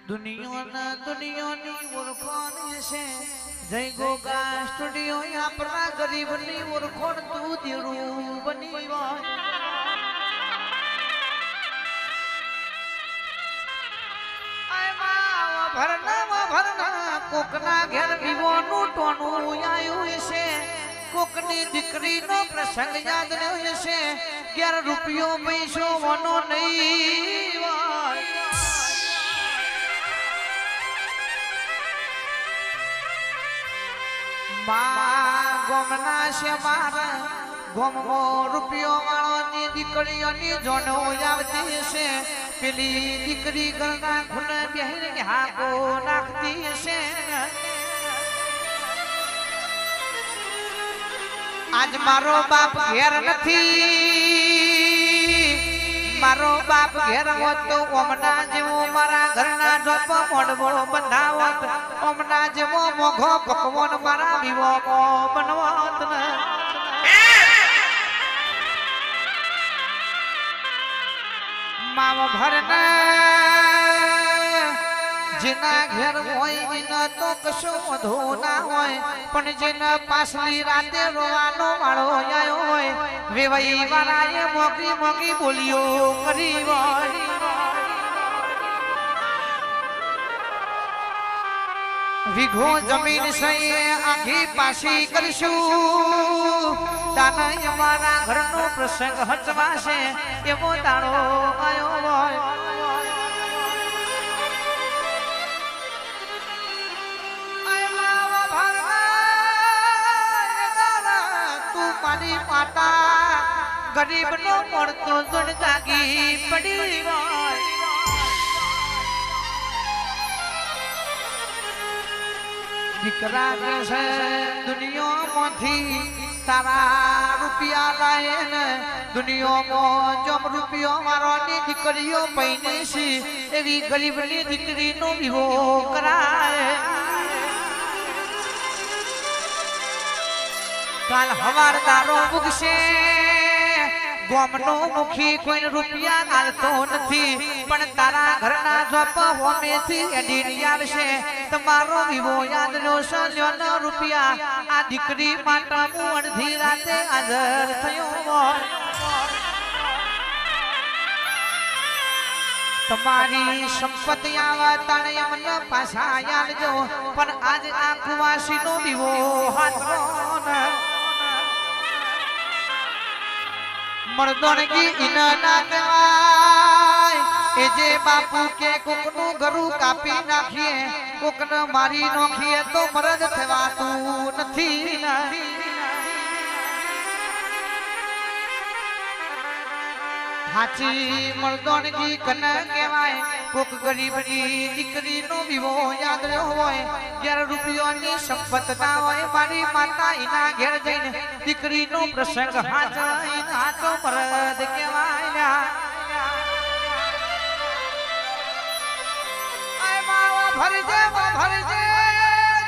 દુનિયાની ઓળખોણ છે જય ગોગા સ્ટુડિયો આપણા ગરીબની ઓળખોણ તું દીડું બની ભરના કોકના ઘેર વિવોનું ટોણું આયું છે કોકની દીકરીનો પ્રસંગ યાદ રહ્યો છે 11 રૂપિયો પૈસો વનો નહીં ગોમના છે મારા ગોમો રૂપિયો વાળોની દીકરીઓની જોડો આવતી છે પેલી દીકરી ઘરના ખૂણે બેહીને હાકો નાખતી છે આજ મારો બાપ ઘેર નથી મારો બાપ ઘેર હોત તો ઓમના જેવો મારા ઘરના ઢોપ મોડવો બંધાવત ઓમના જેવો મોઘો પકવાન મારા વિવો બનવત ને માવ ભરને જેના ઘેર હોય એના તો કશું વધુ ના હોય પણ જેના પાછલી રાતે રોવાનો વાળો આયો હોય વેવાઈ વાળાએ મોગી મોગી બોલીઓ કરી વીઘો જમીન સહી આખી પાછી કરશું તાના અમારા ઘરનો પ્રસંગ હચવાશે એવો તાળો આયો હોય માતા ગરીબ નો મળતો જણ જાગી પડી દીકરા કે છે દુનિયામાંથી તારા રૂપિયા લાય ને દુનિયામાં જમ રૂપિયો મારોની દીકરીઓ પૈને છે એવી ગરીબની દીકરીનો વિવો કરાય કાલ હવાર દારો ઉગશે ગોમનો મુખી કોઈ રૂપિયા આલતો નથી પણ તારા ઘરના જોપ હોમેથી એડીની આવશે તમારો વિવો યાદ રોશો લ્યો રૂપિયા આ દીકરી માટે હું અડધી રાતે હાજર થયો તમારી સંપત્તિ આવા તાણે અમને પાછા યાદજો પણ આજ આ કુવાસીનો વિવો હાથરો મર્દોનગી ઇના ના કહેવાય એ જે બાપુ કે કોકનું ગરું કાપી નાખીએ કોકને મારી નાખીએ તો મરદ થવાતું નથી હાચી મર્દોનગી કને કહેવાય કોક ગરીબની દીકરીનો વિવો યાદ રહ્યો હોય 11 રૂપિયાની સંપત ના હોય મારી માતા એના ઘેર જઈને દીકરીનો પ્રસંગ હાચો મરદ કહેવાય ભરજે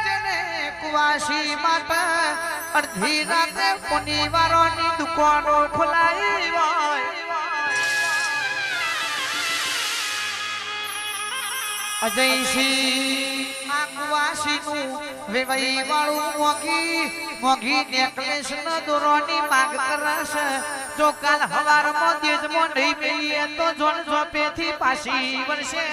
જેને કુવાસી માતા અડધી રાતે કોની વારોની દુકાનો ખોલાઈ હોય અજયસિંહ આકવાસીનું વેવાઈ વાળું મોગી નેકલેસ ન દોરોની માંગ કરશે જો કાલ હવારમાં દેજમાં નહીં મેલીએ તો જોન જોપેથી પાછી વરસે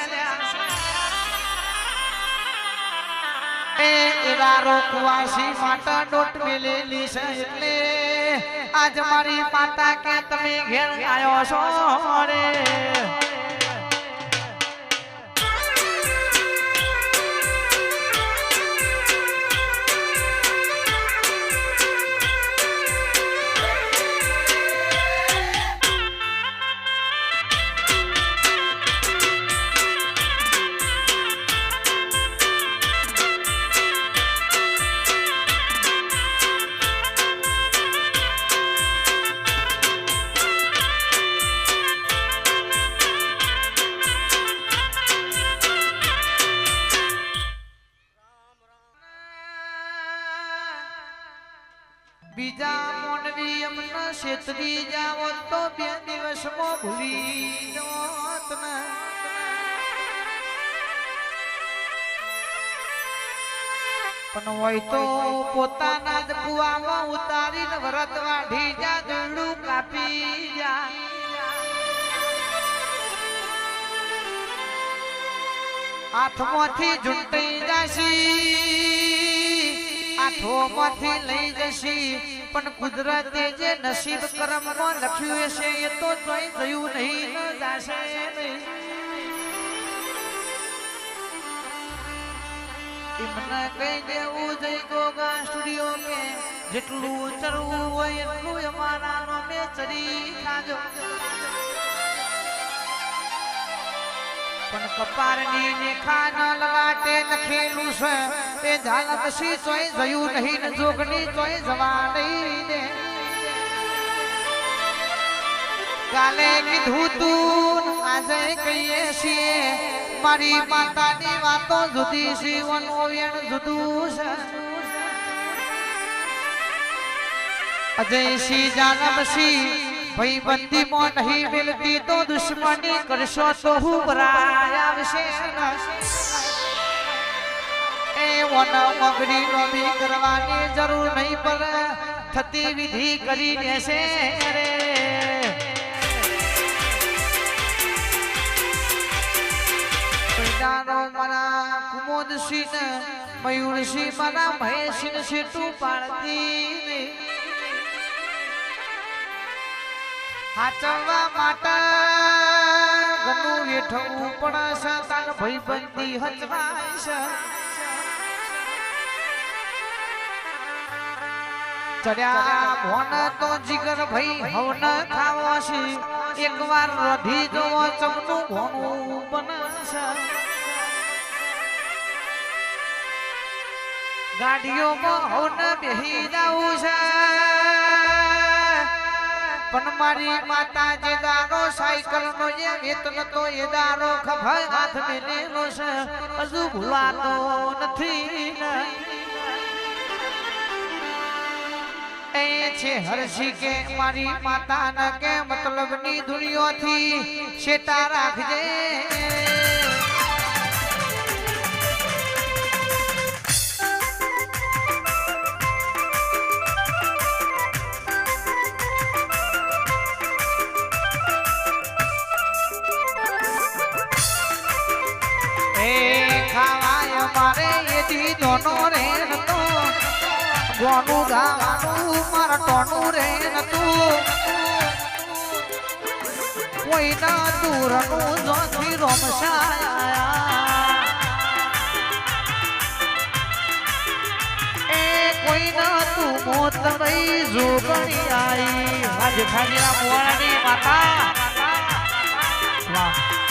એવા રોકવાસી માતા ડોટ મેલેલી છે એટલે આજ મારી માતા કે તમે ઘેર આવ્યો છો રે બીજા મોનવી અમને છેતરી જાવો તો 2 દિવસમાં ભૂલી જવત ને પણ હોય તો પોતાના જ કુવામાં ઉતારીને વ્રત વાઢી જા દોરડું કાપી જા હાથમાંથી ઝૂંટાઈ જાશી હાથોમાંથી લઈ જશી પણ કુદરતે જે નસીબ કર્મમાં લખ્યું હશે એ તો જોઈ થયું નહીં જાશે નહીં એમને કઈ દેવું જઈ ગોગા સ્ટુડિયો કે જેટલું ચરવું હોય એટલું અમારા નામે ચરી ખાજો પણ કપારની રેખા ન લગાટે લખેલું છે એ ઝાલકશી ચોય જયું નહીં ને જોગની ચોય જવા નહીં દે કાલે કીધું તું આજે કહીએ છીએ મારી માતાની વાતો જુદી શિવનો વેણ જુદું છે અજયસિંહ જાનમસિંહ ભાઈ બંદી માં નહીં મિલતી તો દુશ્મની કરશો તો હું બરાય આવશે એ વન મગરી નોમી કરવાની જરૂર નહીં પડે થતી વિધિ કરી લેશે રે મારા કુમોદસિંહ મયુરસિંહ મારા મહેશિંહ સીટું પાડતી હાચવવા માટે ઘણું વેઠવું પડશે તાર ભાઈ બંધી હચવાય છે ચડ્યા ભોન તો જીગર ભાઈ હવન ખાવો છે એકવાર રધી જોવો ચમનું ઘોણું બનશે ગાડીઓમાં હવન બેહી જાવું છે પણ મારી માતા જે દારો સાયકલ નો જે વેતન તો એ દારો ખભાઈ હાથ મેલેલો છે હજુ ભૂલાતો નથી એ છે હરસી કે મારી માતા ન કે મતલબ ની દુનિયાથી શેટા રાખજે મારે એથી દોનો રે નતો ગોનું ગાવાનું મારા ટોનું રે નતું કોઈના દૂરનું જોથી રોમશાયા એ કોઈના તું મોત ભાઈ જોગણી આઈ આજે ખાલી આ મોળાની માતા વાહ